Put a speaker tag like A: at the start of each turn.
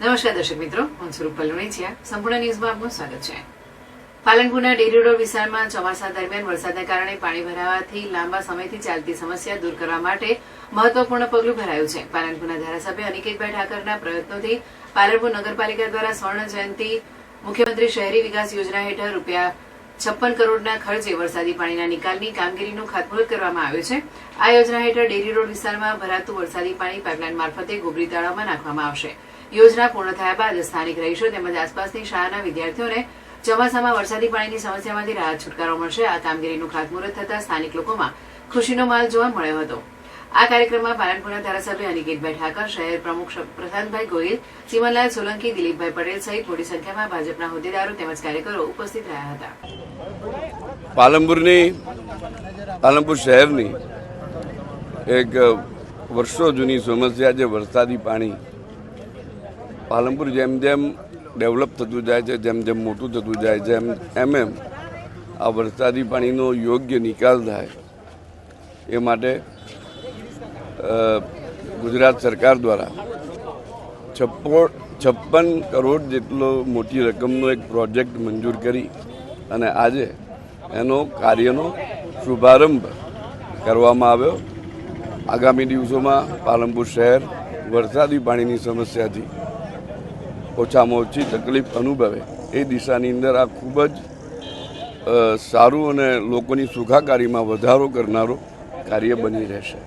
A: નમસ્કાર દર્શક મિત્રો, હું સ્વરૂપ પલ્લુણીચિયા. સંપૂર્ણ ન્યૂઝમાં આપનું સ્વાગત છે. પાલનપુરના ડેરી રોડ વિસ્તારમાં ચોમાસા દરમિયાન વરસાદના કારણે પાણી ભરાવાથી લાંબા સમયથી ચાલતી સમસ્યા દૂર કરવા માટે મહત્વપૂર્ણ પગલું ભરાયું છે. પાલનપુરના ધારાસભ્ય અનિકેતભાઈ ઠાકરના પ્રયત્નોથી પાલનપુર નગરપાલિકા દ્વારા સ્વર્ણ જયંતિ મુખ્યમંત્રી શહેરી વિકાસ યોજના હેઠળ ₹56 કરોડના ખર્ચે વરસાદી પાણીના નિકાલની કામગીરીનું ખાતમુહૂર્ત કરવામાં આવ્યું છે. આ યોજના હેઠળ ડેરી રોડ વિસ્તારમાં ભરાતું વરસાદી પાણી પાઇપલાઇન મારફતે ગોબરી તળાવમાં નાખવામાં આવશે. યોજના પૂર્ણ થયા બાદ સ્થાનિક રહીશો તેમજ આસપાસની શાળાના વિદ્યાર્થીઓને ચોમાસામાં વરસાદી પાણીની સમસ્યામાંથી રાહત છુટકારો મળશે. આ કામગીરીનું ખાતમુહૂર્ત થતાં સ્થાનિક લોકોમાં ખુશીનો માહોલ જોવા મળ્યો હતો. આ કાર્યક્રમમાં પાલનપુરના ધારાસભ્ય અનિકેતભાઈ ઠાકર, શહેર પ્રમુખ પ્રશાંતભાઈ ગોહિલ, ચીમનલાલ સોલંકી, દિલીપભાઈ પટેલ સહિત મોટી સંખ્યામાં ભાજપના હોદ્દેદારો તેમજ કાર્યકરો ઉપસ્થિત રહ્યા હતા.
B: પાલનપુર શહેરની એક વર્ષો જૂની સમસ્યા છે વરસાદી પાણી. પાલનપુર જેમ જેમ ડેવલપ થતું જાય છે, જેમ જેમ મોટું થતું જાય છે, એમ આ વરસાદી પાણીનો યોગ્ય નિકાલ થાય એ માટે ગુજરાત સરકાર દ્વારા 56 કરોડ જેટલો મોટી રકમનો એક પ્રોજેક્ટ મંજૂર કરી અને આજે એનો કાર્યનો શુભારંભ કરવામાં આવ્યો. આગામી દિવસોમાં પાલનપુર શહેર વરસાદી પાણીની સમસ્યાથી ઓછામાં ઓછી તકલીફ અનુભવે એ દિશાની અંદર આ ખૂબ જ સારું અને લોકોની સુખાકારીમાં વધારો કરનારો કાર્ય બની રહેશે.